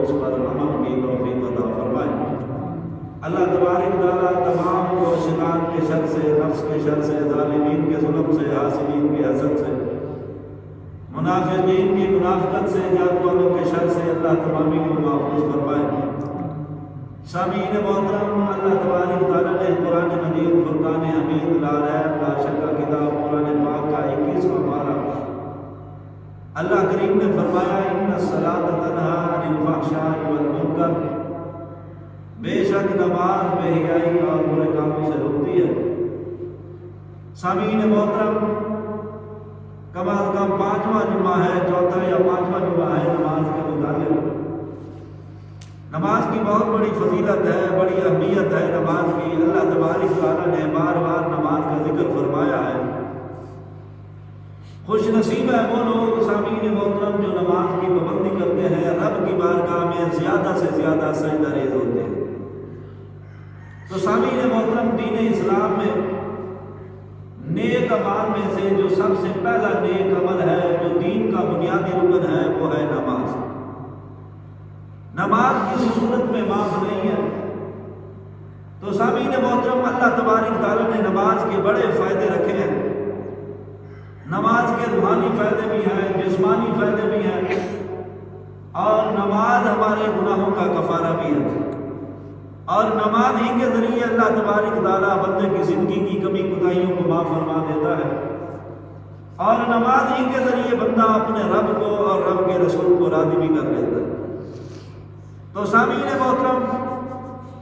اس پر عمل کی توفیق عطا فرمائے۔ اللہ تبارک تعالیٰ تمام کو شیطان کے شر سے، نفس کے شر سے، ظالمین کے ظلم سے، حاسدین کے حسد سے، منافقین کی منافقت سے، جادوگروں کے شر سے اللہ تمامی کو محفوظ فرمائے۔ سامعین محترم، اللہ تبارک تعالیٰ نے قرآن مجید فرقان حمید لا ریب لا شک کتاب قرآن پاک کا 21واں پارہ اللہ کریم نے فرمایا ان الصلاۃ تنہی عن الفحشاء والمنکر، بے شک نماز بے حیائی اور برے کاموں سے روکتی ہے۔ سامعین محترم، کم از کم 5واں جمعہ ہے، چوتھا یا 5واں جمعہ ہے نماز کے متعلق۔ نماز کی بہت بڑی فضیلت ہے، بڑی اہمیت ہے نماز کی۔ اللہ تبارک تعالیٰ نے بار بار نماز کا ذکر فرمایا ہے۔ خوش نصیب ہے وہ لوگ سامعین محترم جو نماز کی پابندی کرتے ہیں، رب کی بارگاہ میں زیادہ سے زیادہ سجدہ ریز ہوتے ہیں۔ تو سامعین محترم، دین اسلام میں نیک اعمال میں سے جو سب سے پہلا نیک عمل ہے، جو دین کا بنیادی رکن ہے، وہ ہے نماز۔ نماز کسی صورت میں معاف نہیں ہے۔ تو سامعین محترم، اللہ تبارک تعالیٰ نے نماز کے بڑے فائدے رکھے ہیں۔ نماز کے روحانی فائدے بھی ہیں، جسمانی فائدے بھی ہیں، اور نماز ہمارے گناہوں کا کفارہ بھی ہے۔ اور نماز ہی کے ذریعے اللہ تبارک تعالیٰ بندے کی زندگی کی کمی کوتاہیوں کو معاف فرما دیتا ہے، اور نماز ہی کے ذریعے بندہ اپنے رب کو اور رب کے رسول کو راضی بھی کر لیتا ہے۔ تو سامعین محترم،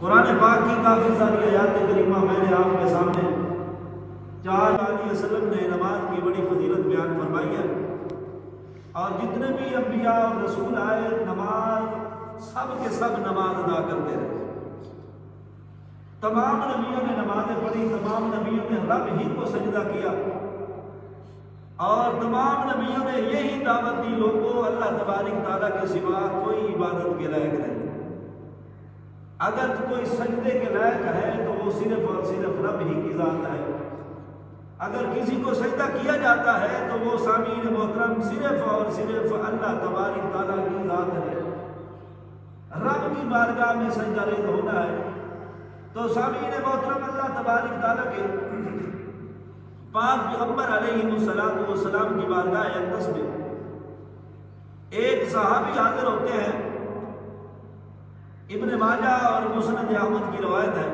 قرآن پاک کی کافی ساری آیات کریمہ میں نے آپ کے سامنے 4 علیہ وسلم نے نماز کی بڑی فضیلت بیان فرمائی ہے، اور جتنے بھی انبیاء اور رسول آئے، نماز سب کے سب نماز ادا کرتے رہے۔ تمام نبیوں نے نمازیں پڑھی، تمام نبیوں نے رب ہی کو سجدہ کیا، اور تمام نبیوں نے یہی دعوت دی لوگوں اللہ تبارک تعالیٰ کے سوا کوئی عبادت کے لائق نہیں۔ اگر کوئی سجدے کے لائق ہے تو وہ صرف اور صرف رب ہی کی ذات ہے۔ اگر کسی کو سجدہ کیا جاتا ہے تو وہ سامعین محترم صرف اور صرف اللہ تبارک تعالیٰ کی ذات ہے، رب کی بارگاہ میں سجدہ ریز ہونا ہے۔ تو سامعین محترم، اللہ تبارک تعالیٰ کے پاک پیغمبر علیہ السلام کی بارگاہ اقدس میں ایک صحابی حاضر ہوتے ہیں، ابن ماجہ اور مسند احمد کی روایت ہے۔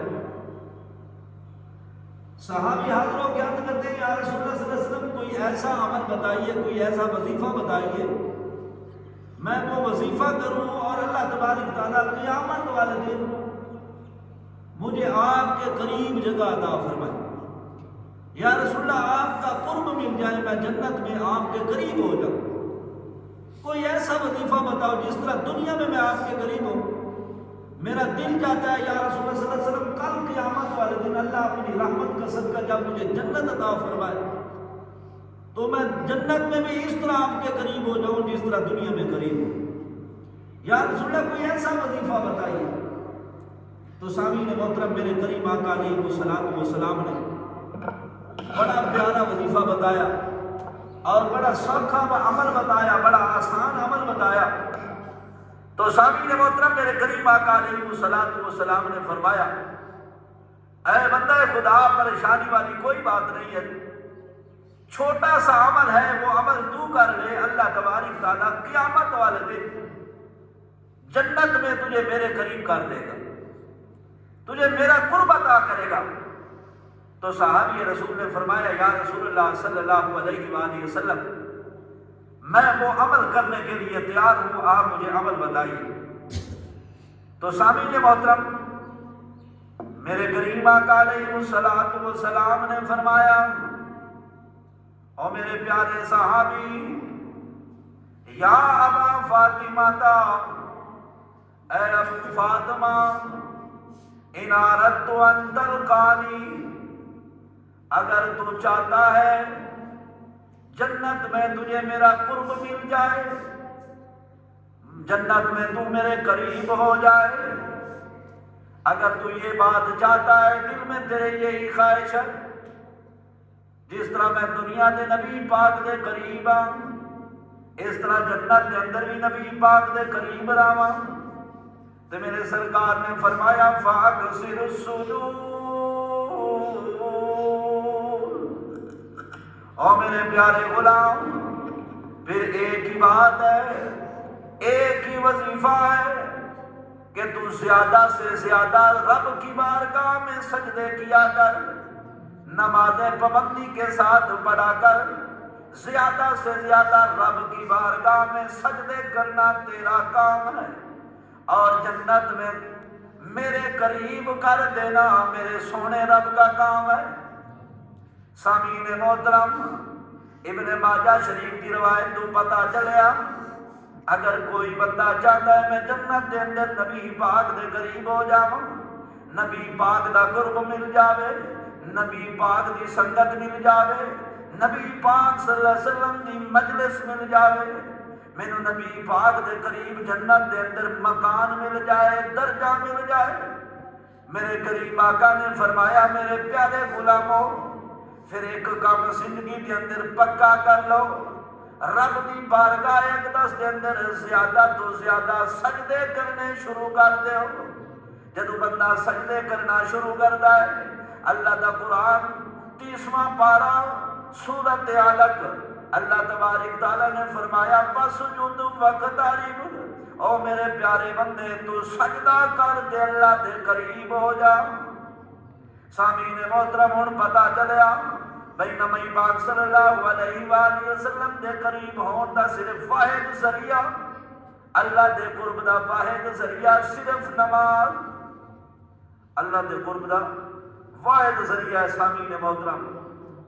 صحابی حاضر ہو کے عرض کرتے ہیں، یا رسول اللہ صلی اللہ علیہ وسلم، کوئی ایسا عمل بتائیے، کوئی ایسا وظیفہ بتائیے میں وہ وظیفہ کروں اور اللہ تبارک تعالیٰ قیامت والے دن مجھے آپ کے قریب جگہ عطا فرمائے۔ یا رسول اللہ، آپ کا قرب مل جائے، میں جنت میں آپ کے قریب ہو جاؤں۔ کوئی ایسا وظیفہ بتاؤ جس طرح دنیا میں آپ کے قریب ہوں۔ میرا دل چاہتا ہے یا رسول اللہ صلی اللہ علیہ وسلم، کل قیامت والے دن اللہ اپنی رحمت کا صدقہ جب مجھے جنت عطا فرمائے تو میں جنت میں بھی اس طرح آپ کے قریب ہو جاؤں جس طرح دنیا میں قریب ہوں۔ یا رسول اللہ، کوئی ایسا وظیفہ بتائیے۔ تو سامعین محترم، میرے کریم آقا علیہ السلام نے بڑا پیارا وظیفہ بتایا اور بڑا سوکھا عمل بتایا، بڑا آسان عمل بتایا۔ تو سامعین محترم، میرے کریم آقا علیہ السلام نے فرمایا، اے بندہ خدا، پریشانی والی کوئی بات نہیں ہے، چھوٹا سا عمل ہے، وہ عمل تو کر لے، اللہ تبارک تعالیٰ قیامت والے دن جنت میں تجھے میرے قریب کر دے گا، تجھے میرا قرب عطا کرے گا۔ تو صحابی رسول نے فرمایا، یا رسول اللہ صلی اللہ علیہ وآلہ وسلم، میں وہ عمل کرنے کے لیے تیار ہوں، آپ مجھے عمل بتائیے۔ تو سامعین محترم، میرے کریم آقا علیہ السلام نے فرمایا، اور میرے پیارے صحابی، یا ابا فاطمہ، اے ابو فاطمہ، ان اردت ان تلقانی، اگر تو چاہتا ہے جنت میں تجھے میرا قرب مل جائے، جنت میں تو میرے قریب ہو جائے، اگر تو یہ بات چاہتا ہے، دل میں تیرے یہی خواہش ہے، جس طرح میں دنیا دے نبی پاک دے قریب ہاں، اس طرح جنت کے اندر بھی نبی پاک دے قریب رہواں، تو میرے سرکار نے فرمایا فَأَقْصِرُ السُّجُودَ، اور میرے پیارے غلام پھر ایک ہی بات ہے، ایک ہی وظیفہ ہے کہ تو زیادہ سے زیادہ رب کی بارگاہ میں سجدے کیا کر، نماز پابندی کے ساتھ پڑھا کر، زیادہ سے زیادہ رب کی بارگاہ میں سجدے کرنا تیرا کام ہے، اور جنت میں میرے قریب کر دینا میرے سونے رب کا کام ہے۔ سامعین محترم، ابن ماجہ شریف کی روایت تو پتہ چلیا، اگر کوئی بندہ چاہتا ہے میں جنت دے اندر نبی پاک دے قریب ہو جاواں، نبی پاک دا قرب مل جاوے، نبی پاک دی سنگت مل جاوے، نبی پاک صلی اللہ علیہ وسلم دی مجلس مل جاوے، مینوں نبی پاک دے قریب جنت دے اندر مکان مل جائے، درجہ مل جائے، میرے کریم آقا نے فرمایا میرے پیارے غلاموں پھر ایک کام زندگی کے اندر پکا کر لو، رب دی بارگاہ اقدس دے اندر زیادہ تو زیادہ سجدے کرنے شروع کر دیو۔ جدو بندہ سجدے کرنا شروع کرتا ہے، اللہ دا قرآن 30واں پارہ سورۃ علق، اللہ تبارک تعالیٰ نے فرمایا فَاسْجُدْ وَاقْتَرِب، او میرے پیارے بندے تو سجدہ کر دے اللہ دے قریب ہو جا۔ سامعین محترم ہن پتہ چلیا بھئی نبی پاک صلی اللہ علیہ وآلہ وسلم دے قریب ہون دا صرف واحد ذریعہ، اللہ دے قرب دا واحد ذریعہ صرف نماز، اللہ دے قرب دا واحد ذریعہ ہے سامعین محترم،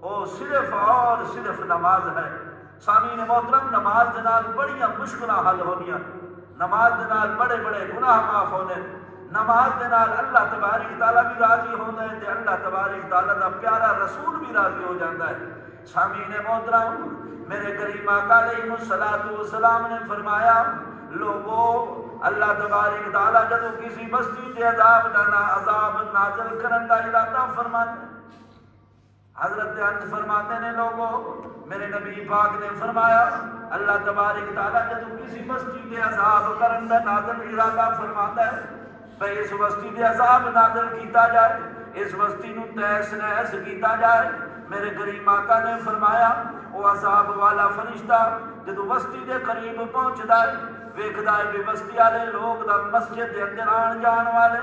او صرف اور صرف نماز ہے۔ سامعین محترم، نماز دے نال بڑیاں مشکلاں حل ہونیاں، نماز دے نال بڑے بڑے گناہ معاف ہونے، نماز دے نال اللہ تبارک تعالیٰ بھی راضی ہوتا ہے تے اللہ تبارک تعالیٰ دا پیارا رسول بھی راضی ہو جاتا ہے۔ سامعین محترم، میرے کریم آقا علیہ السلام نے فرمایا لوگو اللہ تبارک تعالیٰ جدو کسی بستی تے عذاب نازل کرن دا ارادہ فرماتے ہیں، حضرت انس فرماتے ہیں لوگوں میرے نبی پاک نے فرمایا اللہ تبارک تعالیٰ جدو کسی بستی تے عذاب کرن دا نازل ارادہ فرماتا ہے بھئی اس بستی دے عذاب نازل کیتا جائے، اس بستی نو تیس نیس کیتا جائے، میرے کریم آقا نے فرمایا وہ عذاب والا فرشتہ جدو بستی دے قریب پہنچدا ہے ویکھدا ہے کہ بستی والے لوگ دا مسجد دے اندر آن جان والے،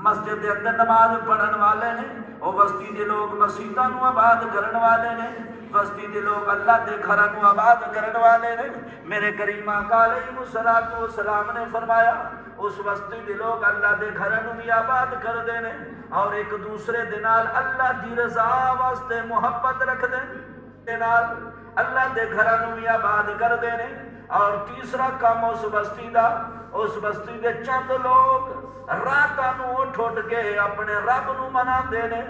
مسجد دے اندر نماز پڑھن والے نے، وہ بستی دے لوگ مسجداں نو آباد کرن والے نے، بستی دے لوگ اللہ دے گھراں نو آباد کرن والے نے۔ میرے کریم آقا علیہ السلام نے فرمایا اس بستی دے لوگ اللہ دے گھراں نو بھی آباد کر دے نے اور ایک دوسرے دے نال اللہ دی رضا واسطے محبت رکھ دے نال اللہ دے گھراں نو بھی آباد کر دے نے۔ اور تیسرا کام اس بستی دا، اس بستی دے چند لوگ راتاں نو اٹھ کے اپنے رب نو منا دے نے،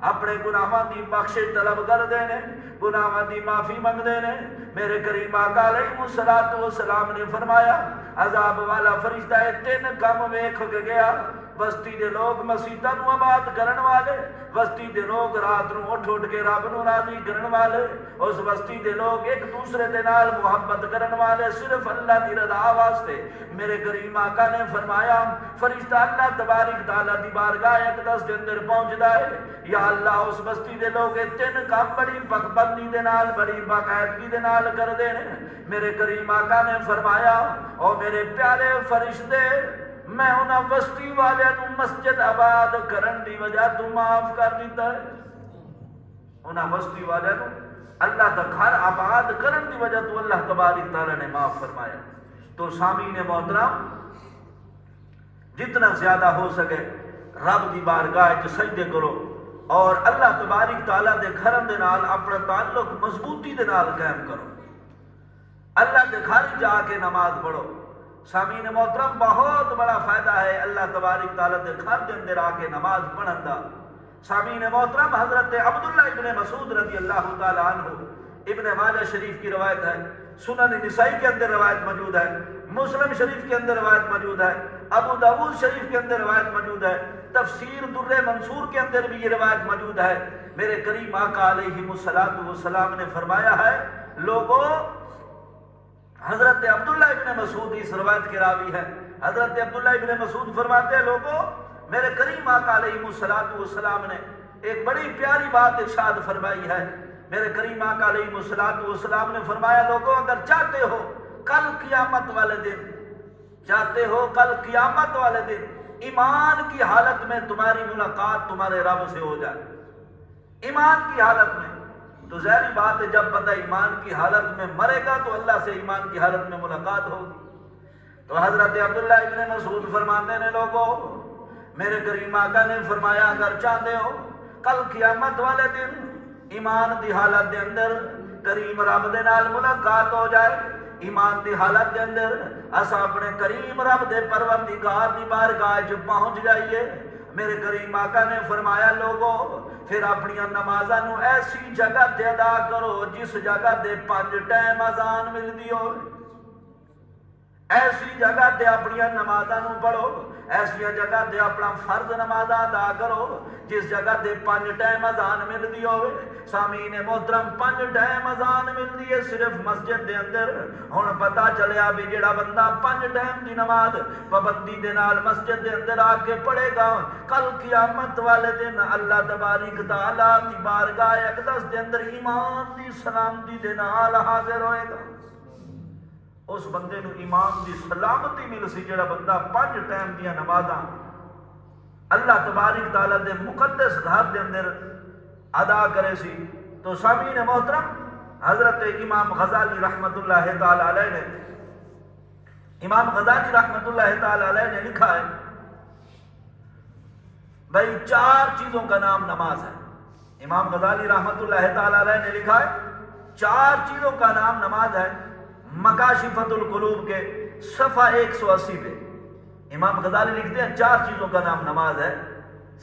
اپنے گناہاں دی بخشش طلب کر دے نے، گناہاں دی معافی منگ دے نے۔ میرے کریم آقا علیہ السلام نے فرمایا عذاب والا فرشتہ ہے 3 کام ویکھ کے گیا، بستی دے لوگ مسیتاں نو آباد کرن والے، بستی دے لوگ رات نو اٹھ کے رب نو راضی کرن والے، اس بستی دے لوگ ایک دوسرے دے نال محبت کرن والے صرف اللہ دی رضا واسطے۔ میرے کریم آقا نے فرمایا فرشتہ اللہ تبارک تعالیٰ دی بارگاہ اقدس دے اندر پہنچدا ہے، یا اللہ اس بستی دے لوگ 3 کام بڑی پابندی دے نال بڑی باقاعدگی دے نال کر دے نے۔ میرے کریم آقا نے فرمایا او میرے پیارے فرشتے میں انہاں بستی والے نو مسجد آباد کرن دی وجہ تو معاف کر دیتا ہے، انہاں بستی والے نو اللہ دا گھر آباد کرن دی وجہ تو اللہ تبارک تعالیٰ نے معاف فرمایا۔ تو سامعین محترم جتنا زیادہ ہو سکے رب دی بارگاہ وچ سجدے کرو اور اللہ تبارک تعالیٰ دے گھرن دے نال اپنا تعلق مضبوطی دے نال قائم کرو، اللہ دے گھر جا کے نماز پڑھو۔ سامعین محترم بہت بڑا فائدہ ہے اللہ تبارک تعالیٰ دے گھر دے اندر آ کے نماز پڑھن دا۔ سامعین محترم حضرت عبداللہ ابن مسعود رضی اللہ تعالیٰ عنہ، ابن ماجہ شریف کی روایت ہے، سنن نسائی کے اندر روایت موجود ہے، مسلم شریف کے اندر روایت موجود ہے، ابو داؤد شریف کے اندر روایت موجود ہے، تفسیر در منصور کے اندر بھی یہ روایت موجود ہے۔ میرے کریم آقا علیہ السلام نے فرمایا ہے لوگوں حضرت عبداللہ ابن مسعود اس روایت کے راوی ہے. حضرت عبداللہ ابن مسعود فرماتے ہیں لوگوں میرے کریم آقا علیہ الصلوۃ والسلام نے ایک بڑی پیاری بات ارشاد فرمائی ہے. میرے کریم آقا علیہ الصلوۃ والسلام نے فرمایا لوگوں اگر چاہتے ہو کل قیامت والے دن ایمان کی حالت میں تمہاری ملاقات تمہارے رب سے ہو جائے, ایمان کی حالت میں, تو ظاہری بات ہے جب بندہ ایمان کی حالت میں مرے گا تو اللہ سے ایمان کی حالت میں ملاقات ہوگی. تو حضرت عبداللہ ابن مسعود فرماتے ہیں لوگوں میرے کریم آقا نے فرمایا اگر چاہتے ہو کل قیامت والے دن ایمان دی حالت دے اندر کریم رب دے نال ملاقات ہو جائے, ایمان دی حالت دے اندر اسا اپنے کریم رب دے پروردگار دی بارگاہ وچ پہنچ جائیے. میرے کریم آقا نے فرمایا لوگوں پھر اپنی نمازاں نو ایسی جگہ تے ادا کرو جس جگہ دے 5 ٹائم اذان ملدی ہو, ایسی جگہ تے اپنی نمازاں نو پڑھو, ایسی جگہ تے اپنا فرض نماز ادا کرو جس جگہ تے 5 ٹائم اذان ملدی ہوئے. سامعین محترم 5 ٹائم اذان ملدی ہے صرف مسجد دے اندر. ہن پتہ چلیا بھی جڑا بندہ 5 ٹائم دی نماز پابندی دے نال مسجد دے اندر آ کے پڑھے گا کل قیامت والے دن اللہ تبارک تعالیٰ دی بارگاہ اقدس دے اندر ایمان دی سلامتی دے نال حاضر ہوئے گا. اس بندے نو ایمان دی سلامتی مل سی جڑا بندہ 5 ٹائم دیا نمازاں اللہ تبارک تعالیٰ دے مقدس گھر دے اندر ادا کرے سی. تو سامعین محترم حضرت امام غزالی رحمت اللہ تعالی علیہ نے امام غزالی رحمت اللہ تعالی علیہ نے لکھا ہے بھائی 4 چیزوں کا نام نماز ہے. امام غزالی رحمت اللہ تعالی علیہ نے لکھا ہے 4 چیزوں کا نام نماز ہے. مکاشفۃ القلوب کے صفحہ 180 پہ امام غزالی لکھتے ہیں 4 چیزوں کا نام نماز ہے.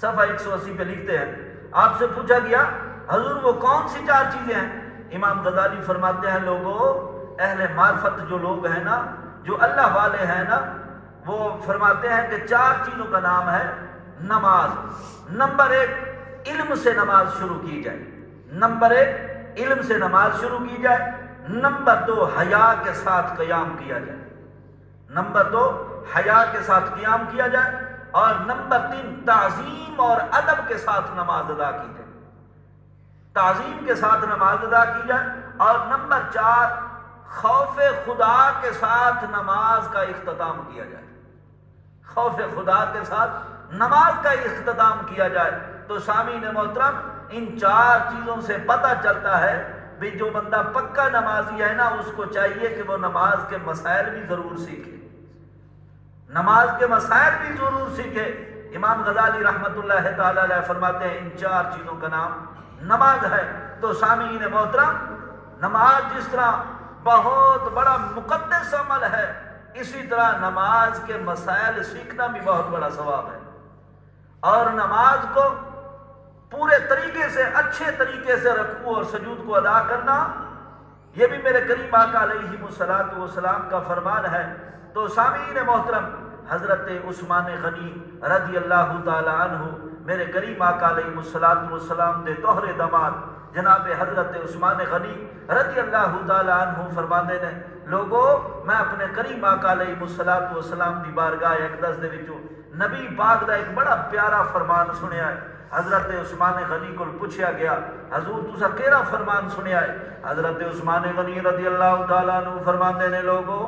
صفحہ 180 پہ لکھتے ہیں آپ سے پوچھا گیا حضور وہ کون سی 4 چیزیں ہیں؟ امام غزالی فرماتے ہیں لوگوں اہل معرفت جو لوگ ہیں نا جو اللہ والے ہیں نا وہ فرماتے ہیں کہ 4 چیزوں کا نام ہے نماز. نمبر 1 علم سے نماز شروع کی جائے, نمبر 1 علم سے نماز شروع کی جائے. نمبر 2 حیا کے ساتھ قیام کیا جائے, نمبر 2 حیا کے ساتھ قیام کیا جائے. اور نمبر 3 تعظیم اور ادب کے ساتھ نماز ادا کی جائے, تعظیم کے ساتھ نماز ادا کی جائے. اور نمبر 4 خوف خدا کے ساتھ نماز کا اختتام کیا جائے, خوف خدا کے ساتھ نماز کا اختتام کیا جائے. تو سامعین محترم ان 4 چیزوں سے پتہ چلتا ہے بھی جو بندہ پکا نمازی ہے نا اس کو چاہیے کہ وہ نماز کے مسائل بھی ضرور سیکھے, نماز کے مسائل بھی ضرور سیکھے. امام غزالی رحمت اللہ تعالی علیہ فرماتے ہیں ان 4 چیزوں کا نام نماز ہے. تو سامعین محترم نماز جس طرح بہت بڑا مقدس عمل ہے اسی طرح نماز کے مسائل سیکھنا بھی بہت بڑا ثواب ہے. اور نماز کو پورے طریقے سے اچھے طریقے سے رکوع اور سجود کو ادا کرنا یہ بھی میرے کریم آقا علیہ الصلوۃ والسلام کا فرمان ہے. تو سامعین محترم حضرت عثمان غنی رضی اللہ تعالی عنہ میرے کریم آقا علیہ الصلوۃ والسلام دے دوہرے داماد جناب حضرت عثمان غنی رضی اللہ تعالی عنہ فرماندے نے لوگوں میں اپنے کریم آقا علیہ الصلوۃ والسلام دی بارگاہ اقدس دے وچوں نبی پاک دا ایک بڑا پیارا فرمان سنیا ہے. حضرت عثمان غنی کو پوچھا گیا حضور تسا کیڑا فرمان سنیا ہے؟ حضرت عثمان غنی رضی اللہ تعالیٰ عنہ فرماندے نے لوگوں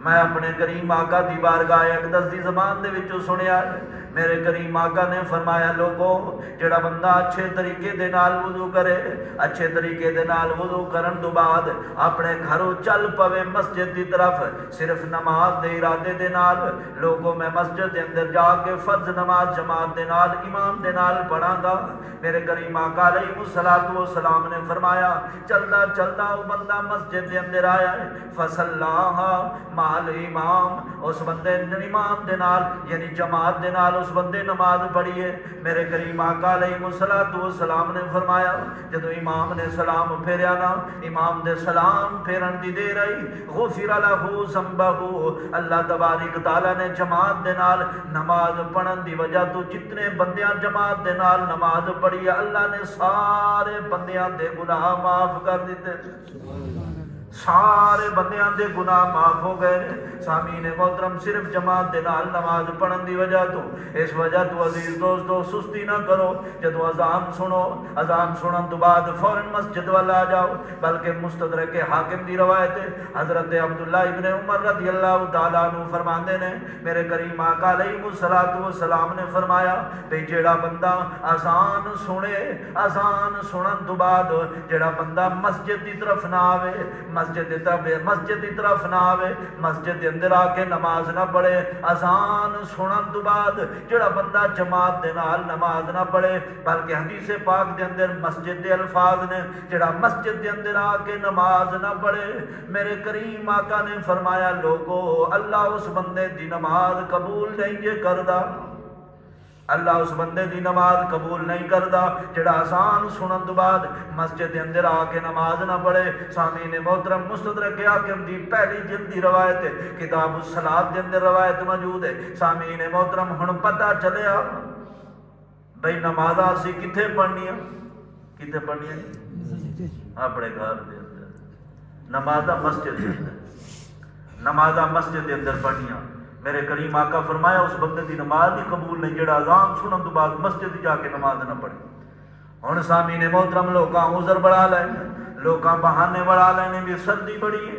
میں اپنے کریم آقا دی بارگاہ اقدس دی زبان دے وچوں سنیا ہے میرے کریم آقا نے فرمایا لوگوں جڑا بندہ اچھے طریقے دے نال وضو کرے اچھے طریقے دے نال وضو کرن تو بعد اپنے گھروں چل پوے مسجد دی طرف صرف نماز دے ارادے دے نال لوگوں میں مسجد دے اندر جا کے فرض نماز جماعت دے نال امام دے نال پڑھاں گا. میرے کریم آقا علیہ الصلوۃ والسلام نے فرمایا چلدا چلدا وہ بندہ مسجد دے اندر آیا ہے فصلاھا مال امام اس بندے نے امام دے نال یعنی جماعت دے نال اس بندے نماز پڑھی ہے. میرے کریم آقا علیہ الصلوۃ والسلام نے فرمایا جدو امام نے سلام پھیریا نا امام دے سلام پھیرن دی دیر آئی غفر لہ ذنبہ اللہ تبارک تعالیٰ نے جماعت دے نال نماز پڑھن دی وجہ تو جتنے بندیاں جماعت دے نال نماز پڑھی ہے اللہ نے سارے بندیاں دے گناہ معاف کر دیتے سارے بندیاں دے گناہ معاف ہو گئے نے۔ سامعین محترم صرف جماعت دے نال نماز پڑھن دی وجہ تو، اس وجہ تو عزیز دوستو سستی نہ کرو، جدو اذان سنو اذان سنن تو بعد فوراً مسجد والا آ جاؤ، بلکہ مستدرک حاکم دی روایت ہے حضرت عبداللہ ابن عمر رضی اللہ تعالیٰ عنہ فرماندے نے میرے کریم آقا علیہ السلام نے فرمایا کہ جیڑا بندہ اذان سنے، اذان سنن تو بعد جیڑا بندہ مسجد دی طرف نہ آوے، مسجد دی طرف نہ آوے، مسجد دے اندر آ کے نماز نہ پڑھے، اذان سنن تو بعد جڑا بندہ جماعت دے نال نماز نہ پڑھے، بلکہ حدیث پاک دے اندر مسجد دے الفاظ نے جڑا مسجد دے اندر آ کے نماز نہ پڑھے، میرے کریم آقا نے فرمایا لوگو اللہ اس بندے دی نماز قبول نہیں جے کردا، اللہ اس بندے دی نماز قبول نہیں کردا جڑا اذان سنن تو بعد مسجد دے اندر آ کے نماز نہ پڑھے۔ سامعین محترم مستدرک حاکم دی پہلی جلد دی روایت ہے، کتاب الصلاۃ دے اندر روایت موجود ہے۔ سامعین محترم ہن پتہ چلیا بھئی نمازاں اسی کتھے پڑھنیاں، کتھے پڑھنیاں؟ اپنے گھر دے اندر، نمازاں مسجد دے اندر، نمازاں مسجد دے اندر پڑھنیاں۔ میرے کریم آقا فرمایا اس بندے دی نماز ہی قبول نہیں جڑا اذان سنن تو بعد مسجد جا کے نماز نہ پڑھے۔ ہن سامعین محترم لوکاں عذر بڑھا لے، لوکاں بہانے بڑھا لینے بھی سردی بڑی ہے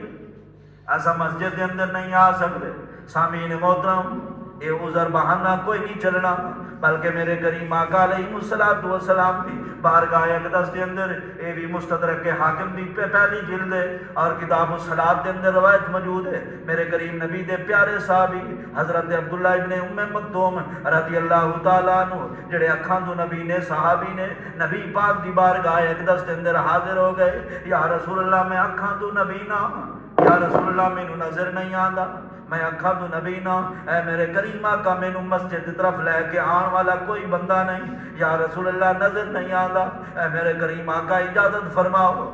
ایسا مسجد دے اندر نہیں آ سکتے۔ سامعین محترم یہ عذر بہانہ کوئی نہیں چلنا، بلکہ میرے کریم آقا علیہ السلام دی بارگاہ اقدس دے اندر اے بھی مستدرک حاکم دی پہلی جلد ہے اور کتاب الصلاۃ دے اندر روایت موجود ہے۔ میرے کریم نبی دے پیارے صحابی حضرت عبداللہ ابن ام مکتوم رضی اللہ تعالیٰ عنہ جڑے اکھاں تو نبی نے صحابی نے نبی پاک دی بارگاہ اقدس دے اندر حاضر ہو گئے، یا رسول اللہ میں اکھاں تو نبی نہ، یا رسول اللہ مینوں نظر نہیں آندا، میں اکھاں تو نبی نہ، اے میرے کریم آقا مینوں مسجد کی طرف لے کے آن والا کوئی بندہ نہیں، یا رسول اللہ نظر نہیں آندا، اے میرے کریم آقا اجازت فرماؤ،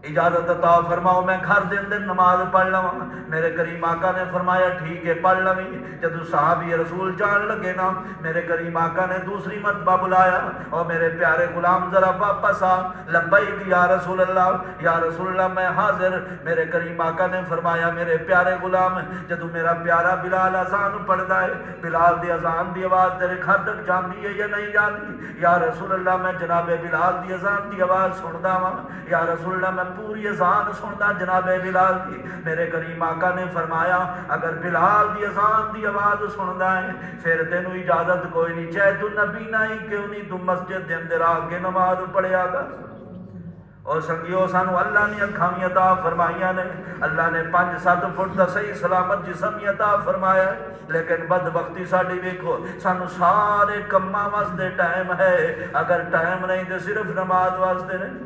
اجازت عطا فرماؤ میں گھر دے اندر نماز پڑھ لواں۔ میرے کریم آقا نے فرمایا ٹھیک ہے پڑھ لویں۔ جدو صحابی رسول جان لگے نا میرے کریم آقا نے دوسری مرتبہ بلایا اور میرے پیارے غلام ذرا واپس آ، لبیک یا رسول اللہ، یا رسول اللہ میں حاضر۔ میرے کریم آقا نے فرمایا میرے پیارے غلام جدو میرا پیارا بلال اذان پڑھدا ہے، بلال دی اذان دی آواز تیرے گھر تک جاندی ہے یا نہیں جاندی؟ یا رسول اللہ میں جناب بلال دی اذان دی آواز سندا وا، یا رسول اللہ میں پوری اذان سندا جناب بلال دی۔ میرے کریم آقا نے فرمایا اگر بلال دی اذان دی آواز سندا ہے پھر تینوں اجازت کوئی نہیں، چاہے تو نبی نہ ہی کیوں نہیں تو مسجد دے اندر آ کے نماز پڑھیا کر۔ اور سنگیو سانو اللہ نے اکھاں بھی عطا فرمائیاں نے، اللہ نے 5-7 فٹ دا صحیح سلامت جسم بھی عطا فرمایا ہے، لیکن بدبختی ساڈی ویکھو سانو سارے کماں واسطے ٹائم ہے، اگر ٹائم نہیں تو صرف نماز واسطے نہیں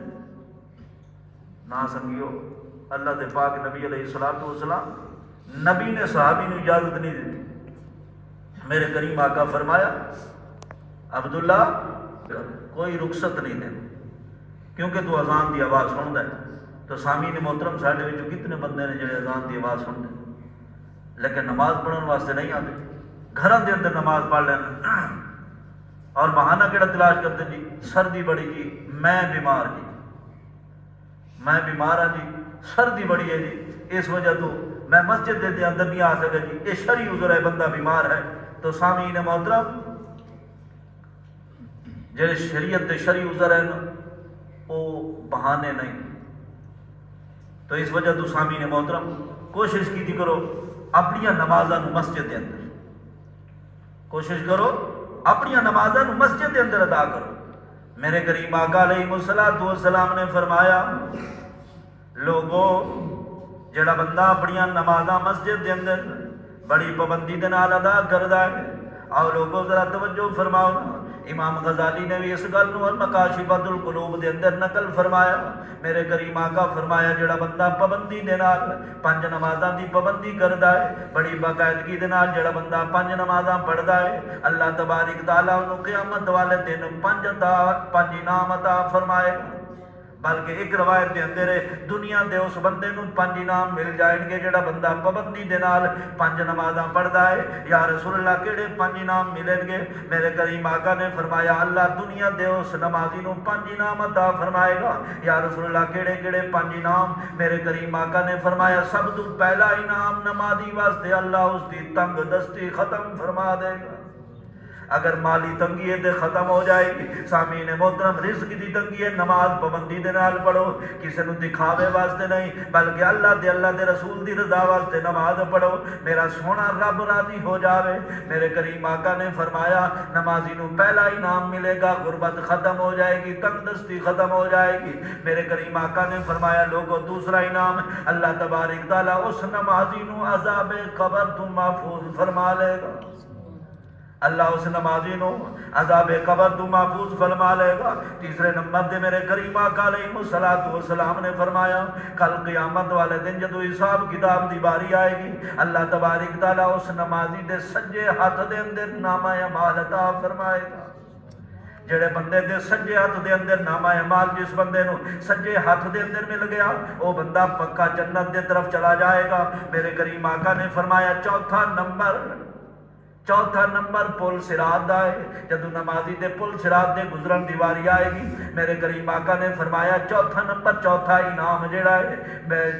نہ۔ سنگیو اللہ دے پاک نبی علیہ الصلوۃ والسلام نبی نے صحابی نے اجازت نہیں دی۔ میرے کریم آقا فرمایا عبداللہ کوئی رخصت نہیں دینا کیونکہ تو اذان دی آواز سندا ہے۔ تو سامعین محترم ساڈے وچوں کتنے بندے نے جڑے اذان دی آواز سنتے لیکن نماز پڑھن واسطے نہیں آتے، گھراں دے اندر نماز پڑھ لین اور بہانہ کیڑا تلاش کرتے جی سردی بڑی جی میں بیمار جی، میں بیمار ہاں جی، سردی بڑی ہے جی اس وجہ تو میں مسجد دے اندر نہیں آ سکا جی، یہ شرعی عذر ہے بندہ بیمار ہے۔ تو سامعین محترم جڑے شریعت دے شرعی عذر ہیں وہ بہانے نہیں، تو اس وجہ تو سامعین محترم کوشش کیتی کرو اپنی نمازاں مسجد دے اندر، کوشش کرو اپنی نمازاں مسجد دے اندر ادا کرو۔ میرے کریم آقا علیہ الصلوۃ والسلام نے فرمایا لوگو جڑا بندہ اپنی نمازاں مسجد دے اندر بڑی پابندی دے نال ادا کردا ہے، اور لوگوں ذرا توجہ فرماؤ، امام غزالی نے بھی اس گل نو مکاشفۃ القلوب دے اندر نقل فرمایا۔ میرے کریم آقا فرمایا جڑا بندہ پابندی دے نال 5 نمازاں دی پابندی کردا ہے، بڑی باقاعدگی دے نال جڑا بندہ 5 نمازاں پڑھدا ہے، اللہ تبارک تعالیٰ انہوں قیامت والے دن 5 انعام عطا فرمائے، بلکہ ایک روایت دے اندر دنیا دے اس بندے نوں 5 انعام مل جائیں گے جڑا بندہ پابندی دے نال 5 نمازاں پڑھدا ہے۔ یا رسول اللہ کیڑے 5 انعام ملیں گے؟ میرے کریم آقا نے فرمایا اللہ دنیا دے اس نمازی نوں 5 انعام عطا فرمائے گا۔ یا رسول اللہ کیڑے کیڑے 5 انعام؟ میرے کریم آقا نے فرمایا سب تو پہلا انعام نمازی واسطے اللہ اس دی تنگ دستی ختم فرما دے گا۔ اگر مالی تنگی ہے تے ختم ہو جائے گی۔ سامعین محترم رزق دی تنگی ہے، نماز پابندی دے نال پڑھو، کسی نو دکھاوے واسطے نہیں بلکہ اللہ دے رسول دی رضا واسطے نماز پڑھو، میرا سونا رب راضی ہو جاوے۔ میرے کریم آقا نے فرمایا نمازی نو پہلا انعام ملے گا، غربت ختم ہو جائے گی، تنگ دستی ختم ہو جائے گی۔ میرے کریم آقا نے فرمایا لوگوں دوسرا انعام اللہ تبارک تعالیٰ اس نمازی نو عذاب قبر تو محفوظ فرما لے گا۔ اللہ اس نمازی نو عذاب قبر تو محفوظ فرما لے گا۔ تیسرے نمبر دے میرے کریم آقا علیہ السلام نے فرمایا کل قیامت والے دن جدو حساب کتاب دی باری آئے گی اللہ تبارک تعالیٰ اس نمازی دے سجے ہاتھ دے اندر نامہ اعمال عطا فرمائے گا۔ جڑے بندے دے سجے ہاتھ دے اندر نامہ اعمال جس بندے نو سجے ہاتھ دے اندر مل گیا وہ بندہ پکا جنت دے طرف چلا جائے گا۔ میرے کریم آقا نے فرمایا چوتھا نمبر پل صراط دا ہے۔ جدو نمازی دے پل صراط دے گزرن دی واری آئے گی میرے کریم آقا نے فرمایا چوتھا انعام جڑا ہے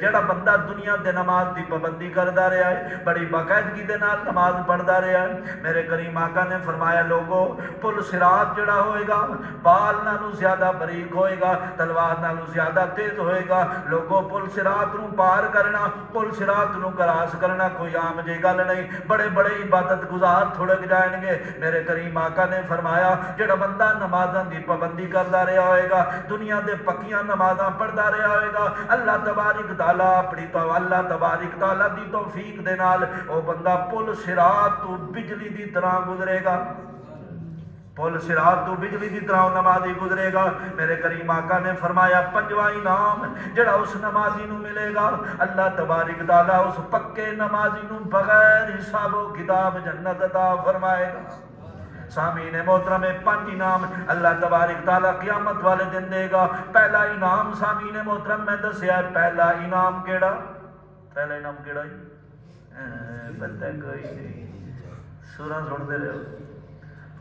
جڑا بندہ دنیا دے نماز دی پابندی کردا رہا ہے بڑی باقاعدگی دے نال نماز پڑھدا رہا ہے۔ میرے کریم آقا نے فرمایا لوگو پل صراط جڑا ہوئے گا بال نالوں زیادہ باریک ہوئے گا، تلوار نالوں زیادہ تیز ہوئے گا۔ لوگو پل صراط نو پار کرنا، پل صراط نو کراس کرنا کوئی عام جی گل نہیں، بڑے بڑے عبادت گزار تھوڑک جائیں گے۔ میرے کریم آقا نے فرمایا جڑا بندہ نمازاں دی پابندی کردا رہا ہوئے گا، دنیا دے پکیاں نمازاں پڑھدا رہا ہوئے گا، اللہ تبارک تعالیٰ دی توفیق دے نال او بندہ پل صراط تو بجلی دی طرح گزرے گا، پل صراط تو بجلی دی طرح نمازی گزرے گا۔ میرے کریم آقا نے فرمایا 5واں انعام جڑا اس نمازی نو ملے گا اللہ تبارک تعالیٰ اس پکے نمازی نو بغیر حساب و کتاب جنت عطا فرمائے گا۔ سامعین محترم 5 انعام اللہ تبارک تعالیٰ قیامت والے دن دے گا۔ پہلا انعام سامعین محترم میں دسیا پہلا انعام کیڑا پتہ کوئی نہیں، سورہ سنتے رہو۔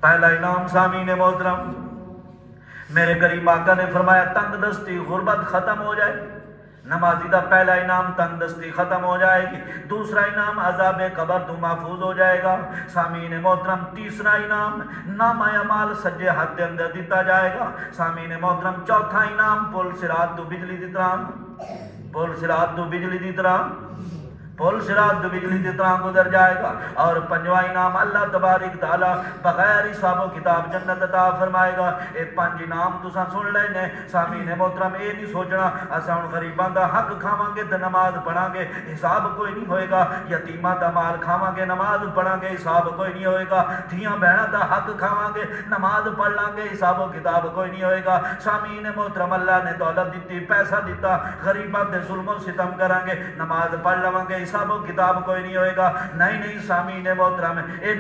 پہلا انعام سامعین محترم میرے کریم آقا نے فرمایا تنگ دستی غربت ختم ہو جائے، نمازی دا پہلا انعام تنگ دستی ختم ہو جائے گی۔ دوسرا انعام عذاب قبر تو محفوظ ہو جائے گا۔ سامعین محترم تیسرا انعام نامہ اعمال سجے ہاتھ دے اندر دیتا جائے گا۔ سامعین محترم چوتھا انعام پل صراط تو بجلی دی طرح گزر جائے گا۔ اور 5واں انعام اللہ تبارک تعالیٰ بغیر حساب و کتاب جنت عطا فرمائے گا۔ یہ 5 انعام تساں سن لے نے۔ سامعین محترم یہ نہیں سوچنا اساں ہن غریباں دا حق کھاواں گے تے نماز پڑھاں گے حساب کوئی نہیں ہوئے گا، یتیماں دا مال کھاواں گے نماز پڑھاں گے حساب کوئی نہیں ہوئے گا، دھیاں بہناں دا حق کھاواں گے نماز پڑھ لیں گے حساب و کتاب کوئی نہیں ہوئے گا۔ سامعین محترم اللہ نے دولت دیتی پیسہ دیتا غریباں دے ظلم و ستم کریں گے نماز پڑھ لواں گے حساب و کتاب کوئی نہیں ہوئے گا۔ نہیں سامعین محترم اے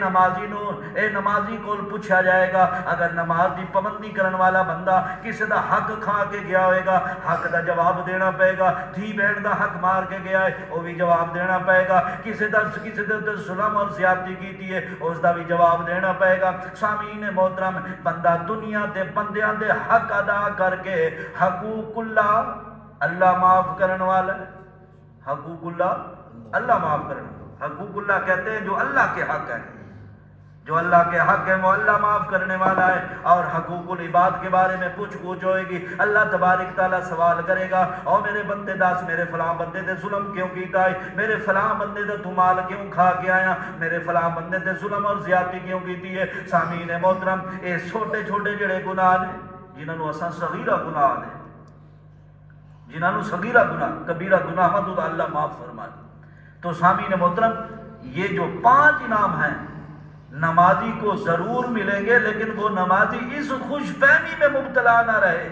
نمازی کول پوچھا جائے گا اگر نماز دی پابندی کرن والا بندہ کسی دا حق کھا کے گیا ہوئے گا حق دا جواب دینا پائے گا، دھی بہن دا حق مار کے گیا ہے وہ بھی جواب دینا پائے گا، کسی دے ظلم اور زیادتی کیتی ہے اس دا بھی جواب دینا پائے گا۔ سامعین محترم بندہ دنیا دے بندیاں دے حق ادا کر کے حقوق اللہ معاف کرن والا ہے، حقوق اللہ معاف کرنا، حقوق اللہ کہتے ہیں جو اللہ کے حق ہیں، جو اللہ کے حق ہیں وہ اللہ معاف کرنے والا ہے۔ اور حقوق العباد کے بارے میں پوچھ ہوئے گی، اللہ تبارک تعالیٰ سوال کرے گا اور میرے بندے داس میرے فلاں بندے دے ظلم کیوں کیتا ہے، میرے فلاں بندے دے تو مال کیوں کھا کے آیا، میرے فلاں بندے دے ظلم اور زیادتی کیوں کیتی ہے۔ سامعین محترم اے چھوٹے چھوٹے جڑے گناہ نے جنہوں اساں صغیرہ گناہ نے، جنہوں صغیرہ گناہ کبیرہ گناہ تو اللہ معاف فرمائے۔ تو سامعین محترم یہ جو 5 انعام ہیں نمازی کو ضرور ملیں گے، لیکن وہ نمازی اس خوش فہمی میں مبتلا نہ رہے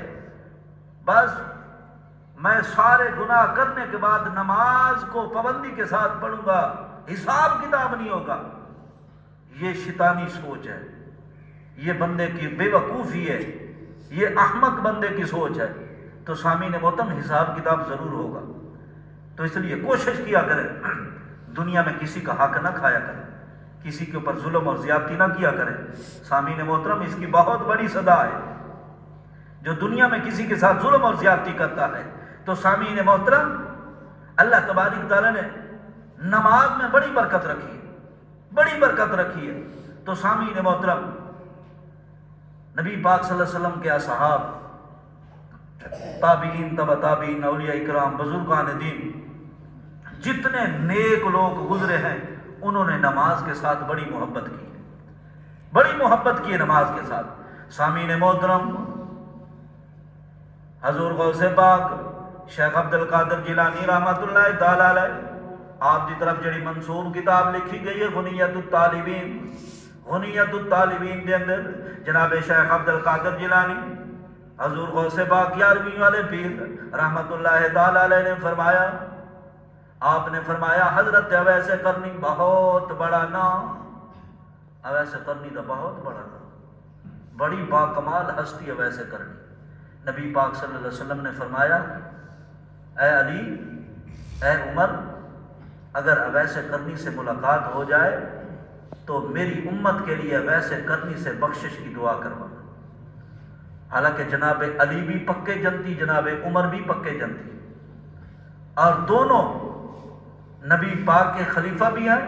بس میں سارے گناہ کرنے کے بعد نماز کو پابندی کے ساتھ پڑھوں گا حساب کتاب نہیں ہوگا۔ یہ شیطانی سوچ ہے، یہ بندے کی بے وقوفی ہے، یہ احمق بندے کی سوچ ہے۔ تو سامعین محترم حساب کتاب ضرور ہوگا. تو اس لیے کوشش کیا کریں دنیا میں کسی کا حق نہ کھایا کریں، کسی کے اوپر ظلم اور زیادتی نہ کیا کریں. سامعین محترم اس کی بہت بڑی سزا ہے جو دنیا میں کسی کے ساتھ ظلم اور زیادتی کرتا ہے. تو سامعین محترم اللہ تبارک تعالیٰ نے نماز میں بڑی برکت رکھی ہے، بڑی برکت رکھی ہے. تو سامعین محترم نبی پاک صلی اللہ علیہ وسلم کے اصحاب، تابعین، تبع تابعین، اولیاء اکرام، بزرگان دین، جتنے نیک لوگ گزرے ہیں انہوں نے نماز کے ساتھ بڑی محبت کی ہے، بڑی محبت کی ہے نماز کے ساتھ. سامعین محترم حضور غوث پاک شیخ عبد القادر جیلانی رحمۃ اللہ تعالی علیہ آپ کی طرف جڑی منصوب کتاب لکھی گئی ہے غنیت الطالبین، غنیت الطالبین کے اندر جناب شیخ عبد القادر جیلانی حضور غوث پاک 11ویں والے پیر رحمۃ اللہ تعالی علیہ نے فرمایا، آپ نے فرمایا حضرت اویس قرنی بہت بڑا نام، اویس قرنی کا بہت بڑا نام، بڑی باکمال ہستی اویس قرنی. نبی پاک صلی اللہ علیہ وسلم نے فرمایا اے علی، اے عمر، اگر اویس قرنی سے ملاقات ہو جائے تو میری امت کے لیے اویس قرنی سے بخشش کی دعا کروانا. حالانکہ جناب علی بھی پکے جنتی، جناب عمر بھی پکے جنتی، اور دونوں نبی پاک کے خلیفہ بھی ہیں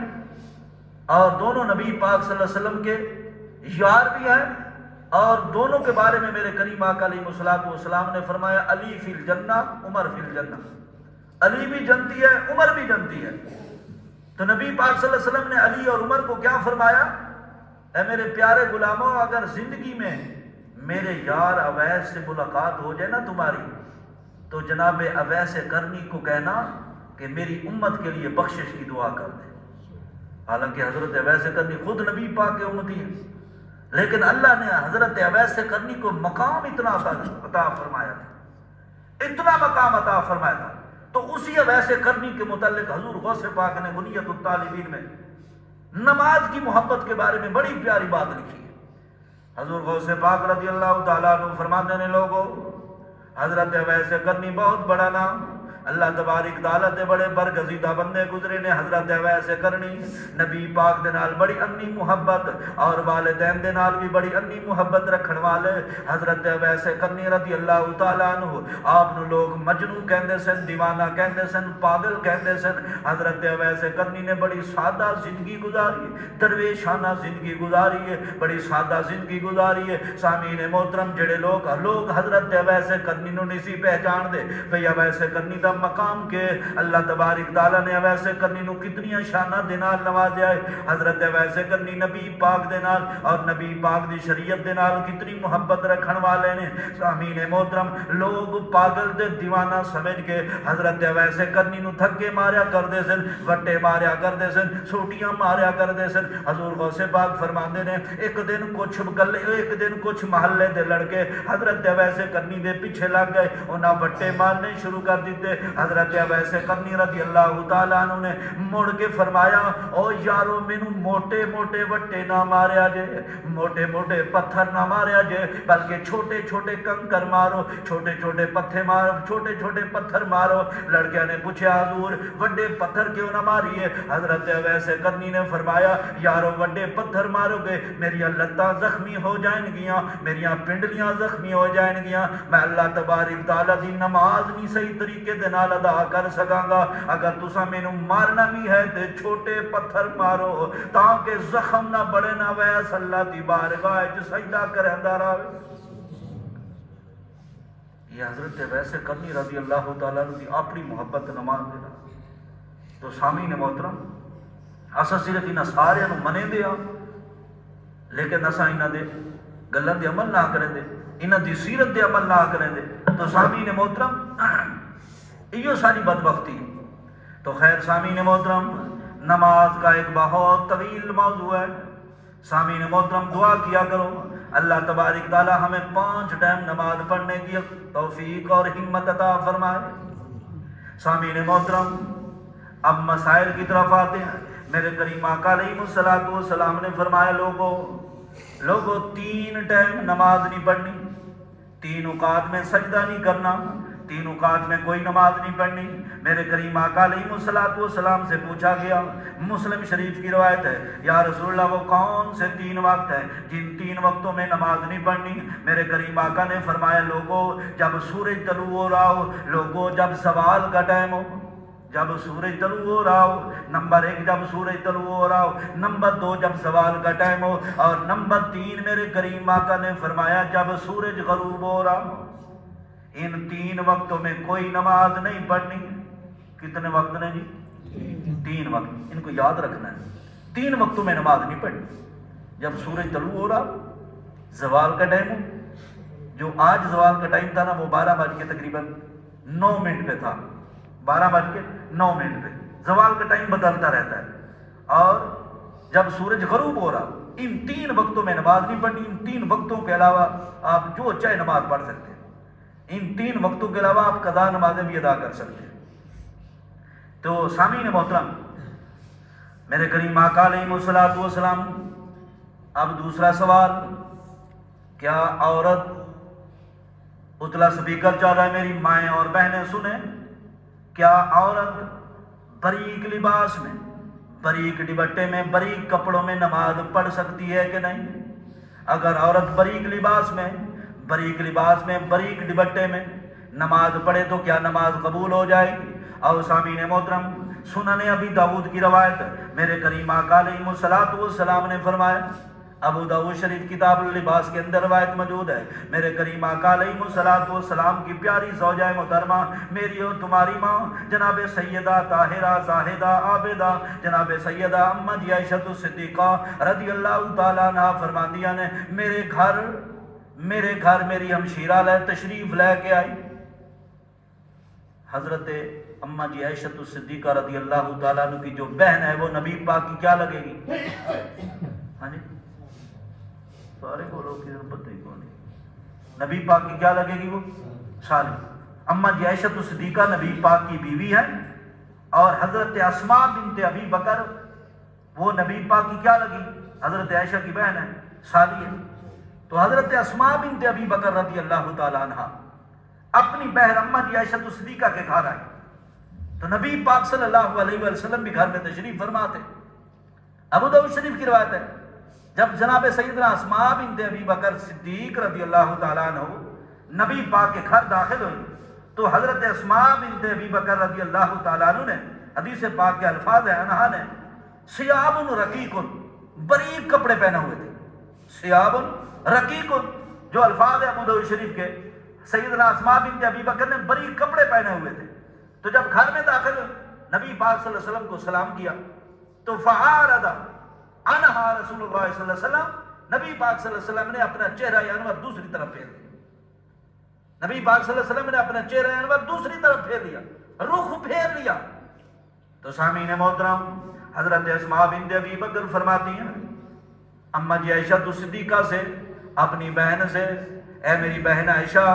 اور دونوں نبی پاک صلی اللہ علیہ وسلم کے یار بھی ہیں، اور دونوں کے بارے میں میرے کریم آقا علیہ الصلوۃ والسلام نے فرمایا علی فی الجنہ عمر فی الجنہ، علی بھی جنتی ہے عمر بھی جنتی ہے. تو نبی پاک صلی اللہ علیہ وسلم نے علی اور عمر کو کیا فرمایا، اے میرے پیارے غلاموں، اگر زندگی میں میرے یار اویس سے ملاقات ہو جائے نا تمہاری، تو جناب اویس قرنی کو کہنا کہ میری امت کے لیے بخشش کی دعا کر دے. حالانکہ حضرت اویس قرنی خود نبی پاک کے امتی ہیں، لیکن اللہ نے حضرت اویس قرنی کو مقام اتنا عطا فرمایا تھا، اتنا مقام عطا فرمایا تھا. تو اسی اویس قرنی کے متعلق حضور غوث پاک نے غنیت الطالبین میں نماز کی محبت کے بارے میں بڑی پیاری بات لکھی ہے. حضور غوث پاک رضی اللہ تعالیٰ عنہ فرماتے ہیں لوگوں، حضرت اویس قرنی بہت بڑا نام، اللہ تبارک تعالیٰ دے بڑے برگزیدہ بندے گزرے نے. حضرت اویس قرنی نبی پاک دے نال بڑی انی محبت اور والدین دے نال بھی بڑی انی محبت رکھن والے حضرت اویس قرنی رضی اللہ تعالیٰ عنہ آپ نو لوگ مجنوں کہندے سن، دیوانہ کہندے سن، پاگل کہندے سن. حضرت اویس قرنی نے بڑی سادہ زندگی گزاری، درویشانہ زندگی گزاری ہے، بڑی سادہ زندگی گزاری ہے. سامعین محترم جڑے لوگ حضرت اویس قرنی نو نہیں سی پہچان دے بھئی اویس قرنی دا مقام کے اللہ تبارک تعالیٰ نے اویس قرنی نو کتنی شانہ دے نال نوازیا ہے. حضرت اویس قرنی نبی پاک دے نال اور نبی پاک دی شریعت دے نال کتنی محبت رکھن والے نے. سامعین محترم لوگ پاگل دے دیوانہ سمجھ کے حضرت اویس قرنی نو دھکے ماریا کردے سن، وٹے ماریا کردے سن، سوٹیاں ماریا کردے سن. حضور غوث پاک فرماندے نے ایک دن کچھ محلے دے لڑکے حضرت اویس قرنی دے پیچھے لگ گئے، انہاں وٹے مارنے شروع کر دیتے. حضرت اویس قرنی رضی اللہ تعالیٰ عنہ نے مڑ کے فرمایا او یارو مینوں موٹے موٹے وٹے نہ ماریا جے، موٹے موٹے پتھر نہ ماریا جے، بلکہ چھوٹے چھوٹے کنکر مارو، چھوٹے چھوٹے پتھر مارو، چھوٹے چھوٹے پتھر مارو. لڑکیاں نے پوچھا حضور وڈے پتھر کیوں نہ ماریے؟ حضرت اویس قرنی نے فرمایا یارو وڈے پتھر مارو گے میری لتاں زخمی ہو جائیں گیاں، میری پنڈلیاں زخمی ہو جائیں گیاں، میں اللہ تبارک تعالیٰ دی نماز نہیں صحیح طریقے دے نال ادا کر سکاں گا. اگر تساں مینوں مارنا بھی ہے تے چھوٹے پتھر مارو تاکہ زخم نہ بڑے نہ ویس اللہ دی بارگاہ وچ سجدہ کرندا رہے. یہ حضرت اویس قرنی رضی اللہ تعالیٰ عنہ کی اپنی محبت نماز دینا. تو سامعین محترم اساں صرف انہاں سارے نوں منے دے ہاں لیکن اساں انہاں دے گلاں دے عمل نہ کریں دے، انہاں دی سیرت دے عمل نہ کریں دے. تو سامعین محترم یہ ساری بدبختی. تو خیر سامعین محترم نماز کا ایک بہت طویل موضوع ہے. سامعین محترم دعا کیا کرو اللہ تبارک تعالی ہمیں 5 ٹائم نماز پڑھنے کی توفیق اور ہمت عطا فرمائے. سامعین محترم اب مسائل کی طرف آتے ہیں. میرے کریم آقا علیہ الصلوۃ والسلام نے فرمایا لوگوں 3 ٹائم نماز نہیں پڑھنی، 3 اوقات میں سجدہ نہیں کرنا، 3 اوقات میں کوئی نماز نہیں پڑھنی۔ میرے کریم آقا علیہ السلام سے پوچھا گیا، مسلم شریف کی روایت ہے، یا رسول اللہ وہ کون سے 3 وقت ہیں جن 3 وقتوں میں نماز نہیں پڑھنی؟ میرے کریم آقا نے فرمایا، لوگوں جب سورج طلوع ہو رہا ہو، لوگوں جب زوال کا ٹائم ہو، جب سورج طلوع ہو رہا ہو، نمبر 1 جب سورج طلوع ہو رہا ہو، نمبر 2 جب زوال کا ٹائم ہو، اور نمبر 3 میرے کریم آقا نے فرمایا جب سورج غروب ہو رہا ہو۔ ان 3 وقتوں میں کوئی نماز نہیں پڑھنی۔ کتنے وقت نے جی؟ 3 وقت، ان کو یاد رکھنا ہے۔ 3 وقتوں میں نماز نہیں پڑھنی۔ جب سورج طلوع ہو رہا، زوال کا ٹائم ہو، جو آج زوال کا ٹائم تھا نا وہ 12 بج کے تقریباً 9 منٹ پہ تھا، 12 بج کے 9 منٹ پہ۔ زوال کا ٹائم بدلتا رہتا ہے۔ اور جب سورج غروب ہو رہا، ان 3 وقتوں میں نماز نہیں پڑھنی۔ ان 3 وقتوں کے علاوہ آپ جو چاہے نماز پڑھ سکتے ہیں۔ ان 3 وقتوں کے علاوہ آپ قضا نمازیں بھی ادا کر سکتے ہیں۔ تو سامعین محترم، میرے کریم آقا علیہ السلام، اب دوسرا سوال، کیا عورت اتلا سپیکر چل رہا ہے، میری مائیں اور بہنیں سنیں، کیا عورت باریک لباس میں، باریک دوپٹے میں، باریک کپڑوں میں نماز پڑھ سکتی ہے کہ نہیں؟ اگر عورت باریک لباس میں، باریک دوپٹے میں نماز پڑھے تو کیا نماز قبول ہو جائے گی؟ اور سامعین محترم، سنن ابی داؤد کی روایت، میرے کریم آقا علیہ السلام نے فرمایا، ابو داؤد شریف کتاب اللباس کے اندر روایت موجود ہے، میرے کریم آقا علیہ السلام کی پیاری زوجہ محترمہ، میری اور تمہاری ماں جناب سیدہ طاہرہ زاہدہ عابدہ جناب سیدہ اماں جی عائشہ الصدیقہ رضی اللہ تعالیٰ عنہا فرماندیاں نے، میرے گھر میری ہمشیرہ تشریف لے کے آئی۔ حضرت اماں جی عائشہ الصدیقہ رضی اللہ تعالیٰ عنہ کی جو بہن ہے وہ نبی پاک کی کیا لگے گی؟ ہاں جی، سارے بولو کہ پتہ ہی کون ہے؟ نبی پاک کی کیا لگے گی؟ وہ سالی۔ اماں جی عائشہ الصدیقہ نبی پاک کی بیوی ہے، اور حضرت اسماء بنت ابی بکر وہ نبی پاک کی کیا لگی؟ حضرت عائشہ کی بہن ہے، سالی ہے۔ تو حضرت اسماء بنت ابی بکر رضی اللہ تعالیٰ عنہ اپنی بہن اماں جی عائشہ الصدیقہ کے گھر آئی، تو نبی پاک صلی اللہ علیہ وسلم بھی گھر میں تشریف فرما تھے۔ ابو داؤد شریف کی روایت ہے، جب جناب سیدنا اسماء بنت ابی بکر صدیق رضی اللہ تعالیٰ عنہ نبی پاک کے گھر داخل ہوئی، تو حضرت اسماء بنت ابی بکر رضی اللہ تعالیٰ عنہ نے، حدیث پاک کے الفاظ ہیں، انہا نے ثیاب رقیق، باریک کپڑے پہنے ہوئے تھے۔ ثیاب رقیق، جو الفاظ ہیں ابو داؤد شریف کے، سیدنا اسماء بنت ابی بکر نے باریک کپڑے پہنے ہوئے تھے۔ تو جب گھر میں داخل ہوئے، نبی پاک صلی اللہ علیہ وسلم کو سلام کیا، تو فعارض عنہا رسول اللہ صلی اللہ علیہ وسلم، نبی پاک صلی اللہ علیہ وسلم نے اپنا چہرہ انور دوسری طرف پھیر دیا۔ نبی پاک صلی اللہ علیہ وسلم نے اپنا چہرہ انور دوسری طرف پھیر لیا، رخ پھیر لیا۔ تو سامعین محترم، حضرت اسماء بنت ابی بکر فرماتی ہیں اماں جی عائشہ الصدیقہ سے، اپنی بہن سے، اے میری بہن عائشہ،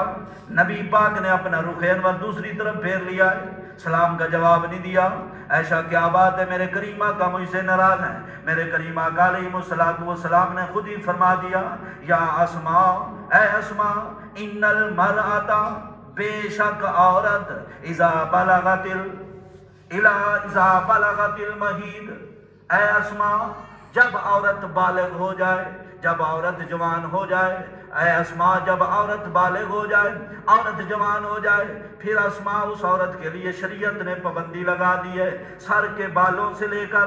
نبی پاک نے اپنا رخ انور دوسری طرف پھیر لیا ہے، سلام کا جواب نہیں دیا۔ عائشہ کیا بات ہے، میرے کریم آقا مجھ سے ناراض ہیں؟ میرے کریم آقا علیہ السلام نے خود ہی فرما دیا، یا اسماء، اے اسماء، ان المرأۃ، بے شک عورت، اذا بلغت المحیض، اے اسماء، جب عورت بالغ ہو جائے، جب عورت جوان ہو جائے، اے اسماء، جب عورت بالغ ہو جائے، عورت جوان ہو جائے، پھر اسماء اس عورت کے لیے شریعت نے پابندی لگا دی ہے، سر کے بالوں سے لے کر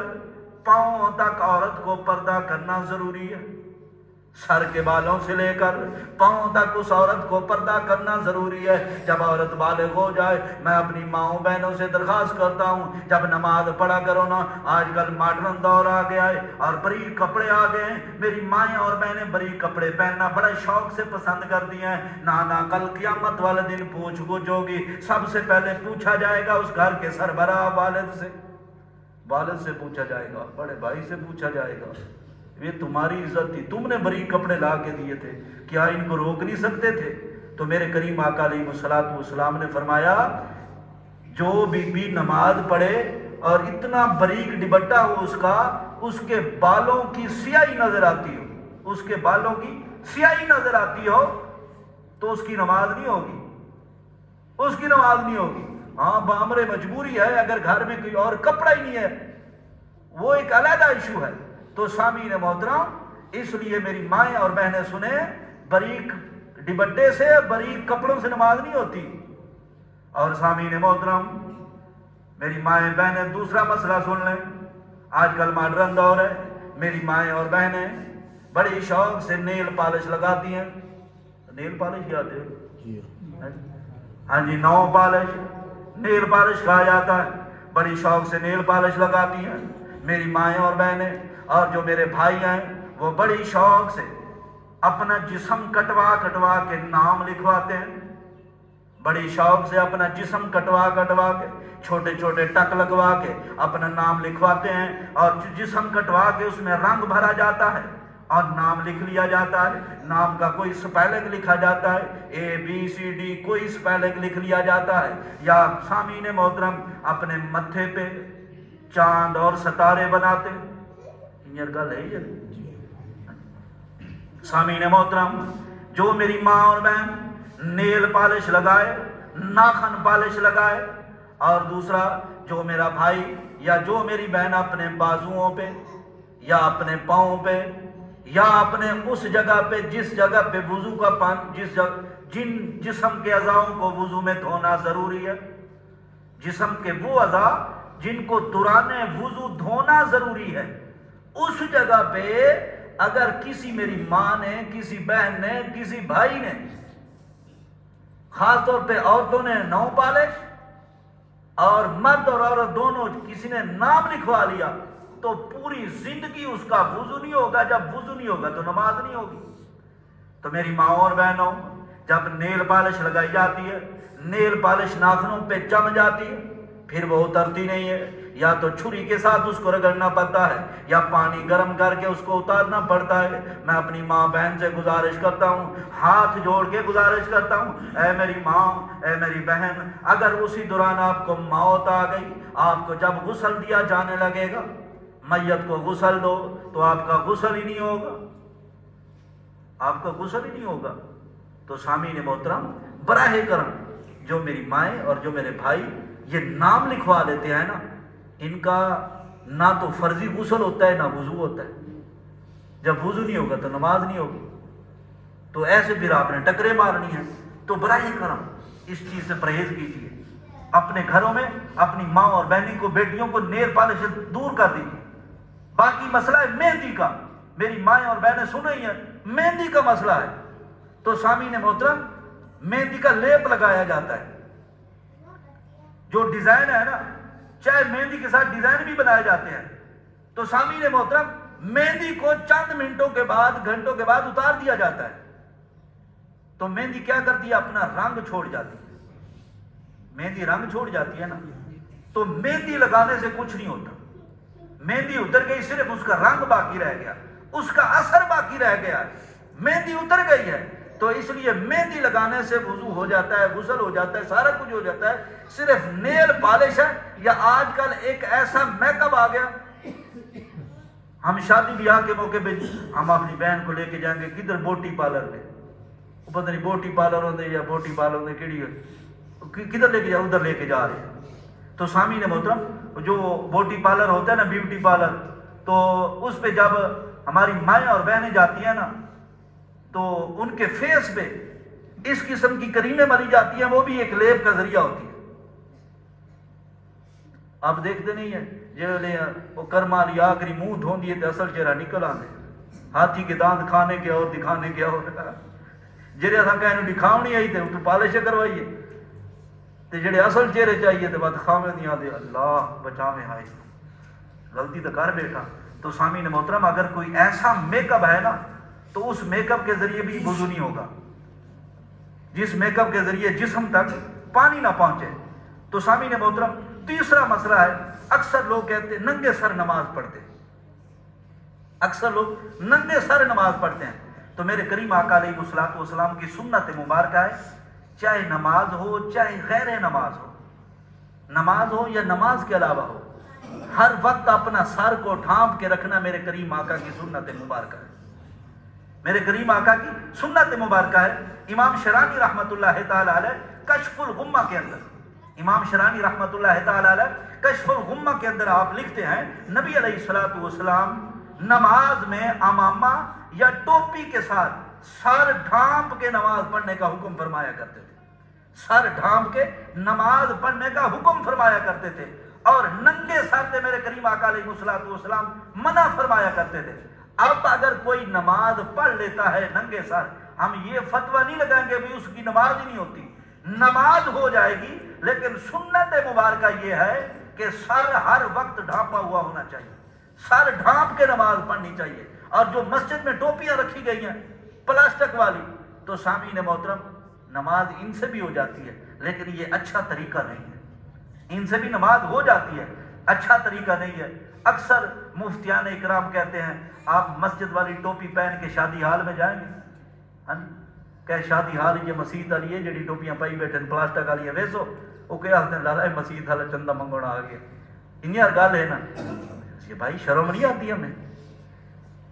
پاؤں تک عورت کو پردہ کرنا ضروری ہے۔ سر کے بالوں سے لے کر پاؤں تک اس عورت کو پردہ کرنا ضروری ہے۔ جب عورت بالغ ہو جائے، میں اپنی ماؤں بہنوں سے درخواست کرتا ہوں، جب نماز پڑھا کرو نا، آج کل ماڈرن دور آ گیا ہے اور باریک کپڑے آ گئے ہیں، میری مائیں اور بہنیں باریک کپڑے پہننا بڑے شوق سے پسند کرتی ہیں۔ نانا کل قیامت والے دن پوچھ گچھ ہوگی، سب سے پہلے پوچھا جائے گا اس گھر کے سربراہ والد سے پوچھا جائے گا، بڑے بھائی سے پوچھا جائے گا، یہ تمہاری عزت تھی، تم نے باریک کپڑے لا کے دیے تھے، کیا ان کو روک نہیں سکتے تھے؟ تو میرے کریم آقا علیہ السلام نے فرمایا، جو بی نماز پڑھے اور اتنا باریک دوپٹہ ہو اس کا، اس کے بالوں کی سیاہی نظر آتی ہو، اس کے بالوں کی سیاہی نظر آتی ہو، تو اس کی نماز نہیں ہوگی۔ اس کی نماز نہیں ہوگی. ہاں بامر مجبوری ہے, اگر گھر میں کوئی اور کپڑا ہی نہیں ہے وہ ایک علیحدہ ایشو ہے. تو سامعین محترم اس لیے میری مائیں اور بہنیں سنیں, باریک ڈبڈے سے باریک کپڑوں سے نماز نہیں ہوتی. اور سامعین محترم میری مائیں بہنیں دوسرا مسئلہ سن لیں. آج کل ماڈرن دور ہے, میری مائیں اور بہنیں بڑی شوق سے نیل پالش لگاتی ہیں. نیل پالش کیا تھے؟ ہاں جی, نو پالش, نیل پالش کہا جاتا ہے. بڑی شوق سے نیل پالش لگاتی ہیں میری مائیں اور بہنیں. اور جو میرے بھائی ہیں وہ بڑی شوق سے اپنا جسم کٹوا کٹوا کے نام لکھواتے ہیں. بڑی شوق سے اپنا جسم کٹوا کٹوا کے چھوٹے چھوٹے ٹک لگوا کے اپنا نام لکھواتے ہیں. اور جسم کٹوا کے اس میں رنگ بھرا جاتا ہے اور نام لکھ لیا جاتا ہے. نام کا کوئی سپیلنگ لکھا جاتا ہے, ABCD کوئی سپیلنگ لکھ لیا جاتا ہے. یا سامعین محترم اپنے متھے پہ چاند اور ستارے بناتے. گل ہے یہ سامعین محترم, جو میری ماں اور بہن نیل پالش لگائے, ناخن پالش لگائے, اور دوسرا جو میرا بھائی یا جو میری بہن اپنے بازوؤں پہ یا اپنے پاؤں پہ یا اپنے اس جگہ پہ جس جگہ پہ وضو کا پانی, جن جسم کے اعضاؤں کو وضو میں دھونا ضروری ہے, جسم کے وہ اعضاء جن کو دوران وضو دھونا ضروری ہے, اس جگہ پہ اگر کسی میری ماں نے, کسی بہن نے, کسی بھائی نے, خاص طور پہ عورتوں نے نو پالش, اور مرد اور عورت دونوں کسی نے نام لکھوا لیا, تو پوری زندگی اس کا وضو نہیں ہوگا. جب وضو نہیں ہوگا تو نماز نہیں ہوگی. تو میری ماں اور بہنوں, جب نیل پالش لگائی جاتی ہے, نیل پالش ناخنوں پہ جم جاتی ہے, پھر وہ اترتی نہیں ہے. یا تو چھری کے ساتھ اس کو رگڑنا پڑتا ہے یا پانی گرم کر کے اس کو اتارنا پڑتا ہے. میں اپنی ماں بہن سے گزارش کرتا ہوں, ہاتھ جوڑ کے گزارش کرتا ہوں, اے میری ماں, اے میری بہن, اگر اسی دوران آپ کو موت آ گئی, آپ کو جب غسل دیا جانے لگے گا, میت کو غسل دو, تو آپ کا غسل ہی نہیں ہوگا, آپ کا غسل ہی نہیں ہوگا. تو سامعین محترم براہ کرم جو میری مائیں اور جو میرے بھائی یہ نام لکھوا لیتے ہیں نا, ان کا نہ تو فرضی غسل ہوتا ہے نہ وضو ہوتا ہے. جب وضو نہیں ہوگا تو نماز نہیں ہوگی. تو ایسے پھر آپ نے ٹکرے مارنی ہیں. تو براہ کرم اس چیز سے پرہیز کیجیے. اپنے گھروں میں اپنی ماں اور بہنی کو, بیٹیوں کو نیل پالش سے دور کر دیجیے. باقی مسئلہ ہے مہندی کا, میری مائیں اور بہنیں سن رہی ہیں, مہندی کا مسئلہ ہے. تو سامعین محترم مہندی کا لیپ لگایا جاتا ہے. جو ڈیزائن ہے نا, چاہے مہندی کے ساتھ ڈیزائن بھی بنائے جاتے ہیں. تو سامعین محترم مہندی کو چند منٹوں کے بعد, گھنٹوں کے بعد اتار دیا جاتا ہے. تو مہندی کیا کرتی ہے, اپنا رنگ چھوڑ جاتی ہے. مہندی رنگ چھوڑ جاتی ہے نا, تو مہندی لگانے سے کچھ نہیں ہوتا. مہندی اتر گئی, صرف اس کا رنگ باقی رہ گیا, اس کا اثر باقی رہ گیا. مہندی اتر گئی ہے, تو اس لیے مہندی لگانے سے وضو ہو جاتا ہے, غسل ہو جاتا ہے, سارا کچھ ہو جاتا ہے. صرف نیل پالش ہے. یا آج کل ایک ایسا میک اپ آ گیا, ہم شادی بیاہ کے موقع پہ ہم اپنی بہن کو لے کے جائیں گے کدھر, بوٹی پارلر پہ. وہ پتہ نہیں بوٹی پارلر ہوتے یا بوٹی پارلر ہوتے کیڑی کدھر لے کے جا, ادھر لے کے جا رہے ہیں. تو سامعین محترم جو بوٹی پارلر ہوتا ہے نا, بیوٹی پارلر, تو اس پہ جب ہماری مائیں اور بہنیں جاتی ہیں نا, تو ان کے فیس پہ اس قسم کی کریمیں ملی جاتی ہیں, وہ بھی ایک لیپ کا ذریعہ ہوتی ہے. آپ دیکھتے نہیں ہیں جو وہ کرما لیا آخری منہ دھون دیے تو اصل چہرہ نکل آنے. ہاتھی کے دانت کھانے کے اور دکھانے کے اور, جڑے اصل کہیں دکھاؤنی آئی تھے تو پالش کروائیے, تو جڑے اصل چہرے چاہیے تو بات خامے نہیں آتے. اللہ بچاویں, ہائے غلطی تو کر بیٹھا. تو سامعین محترم اگر کوئی ایسا میک اپ ہے نا, تو اس میک اپ کے ذریعے بھی وضو نہیں ہوگا, جس میک اپ کے ذریعے جسم تک پانی نہ پہنچے. تو سامعین محترم تیسرا مسئلہ ہے, اکثر لوگ کہتے ہیں ننگے سر نماز پڑھتے ہیں, اکثر لوگ ننگے سر نماز پڑھتے ہیں. تو میرے کریم آقا علیہ الصلوۃ والسلام کی سنت مبارکہ ہے, چاہے نماز ہو چاہے غیر نماز ہو, نماز ہو یا نماز کے علاوہ ہو, ہر وقت اپنا سر کو ڈھانپ کے رکھنا میرے کریم آقا کی سنت مبارکہ ہے. میرے کریم آقا کی سنت مبارکہ ہے. امام شرانی رحمۃ اللہ تعالی علیہ کشف الغمہ کے اندر، امام شرانی رحمۃ اللہ تعالی علیہ کشف الغمہ کے اندر آپ لکھتے ہیں نبی علیہ الصلوۃ والسلام نماز میں امامہ یا ٹوپی کے ساتھ سر ڈھانپ کے نماز پڑھنے کا حکم فرمایا کرتے تھے، سر ڈھانپ کے نماز پڑھنے کا حکم فرمایا کرتے تھے، اور ننگے سر سے میرے کریم آقا علیہ الصلوۃ والسلام منع فرمایا کرتے تھے۔ اب اگر کوئی نماز پڑھ لیتا ہے ننگے سر، ہم یہ فتویٰ نہیں لگائیں گے بھی اس کی نماز ہی نہیں ہوتی، نماز ہو جائے گی، لیکن سنت مبارکہ یہ ہے کہ سر ہر وقت ڈھانپا ہوا ہونا چاہیے، سر ڈھانپ کے نماز پڑھنی چاہیے۔ اور جو مسجد میں ٹوپیاں رکھی گئی ہیں پلاسٹک والی، تو سامعین محترم نماز ان سے بھی ہو جاتی ہے، لیکن یہ اچھا طریقہ نہیں ہے، ان سے بھی نماز ہو جاتی ہے، اچھا طریقہ نہیں ہے۔ اکثر مفتیان اکرام کہتے ہیں آپ مسجد والی ٹوپی پہن کے شادی حال میں جائیں گے، ہاں کہ شادی حال یہ مسیح والی ہے جڑی ٹوپیاں پائی بیٹھے پلاسٹک والی ہے ویسو وہ کیا آخر لالا مسیح والا چندہ منگونا آ گیا، ان گل ہے نا، یہ بھائی شرم نہیں آتی ہمیں؟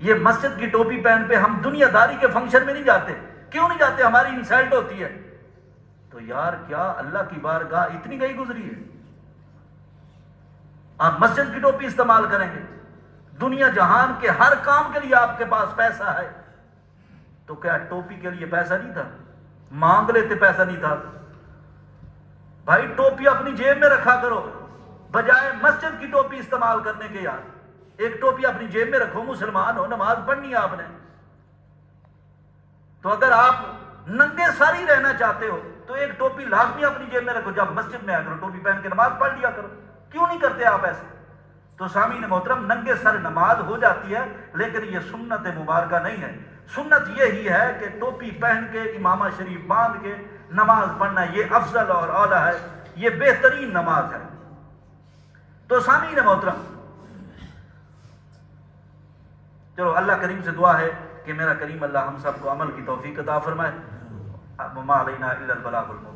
یہ مسجد کی ٹوپی پہن پہ ہم دنیا داری کے فنکشن میں نہیں جاتے، کیوں نہیں جاتے؟ ہماری انسلٹ ہوتی ہے۔ تو یار کیا اللہ کی بارگاہ اتنی گئی گزری ہے؟ آپ مسجد کی ٹوپی استعمال کریں گے، دنیا جہان کے ہر کام کے لیے آپ کے پاس پیسہ ہے، تو کیا ٹوپی کے لیے پیسہ نہیں تھا؟ مانگ لیتے پیسہ نہیں تھا؟ بھائی ٹوپی اپنی جیب میں رکھا کرو، بجائے مسجد کی ٹوپی استعمال کرنے کے۔ یار ایک ٹوپی اپنی جیب میں رکھو، مسلمان ہو، نماز پڑھنی ہے آپ نے۔ تو اگر آپ ننگے سر ہی رہنا چاہتے ہو تو ایک ٹوپی لازمی اپنی جیب میں رکھو، جب مسجد میں آ کرو ٹوپی پہن کے نماز پڑھ لیا کرو۔ کیوں نہیں کرتے آپ ایسے؟ تو سامعین محترم ننگے سر نماز ہو جاتی ہے، لیکن یہ سنت مبارکہ نہیں ہے۔ سنت یہی ہے کہ ٹوپی پہن کے امامہ شریف باندھ کے نماز پڑھنا، یہ افضل اور اعلیٰ ہے، یہ بہترین نماز ہے۔ تو سامعین محترم چلو اللہ کریم سے دعا ہے کہ میرا کریم اللہ ہم سب کو عمل کی توفیق عطا فرمائے۔ وما علینا الا البلاغ المبین۔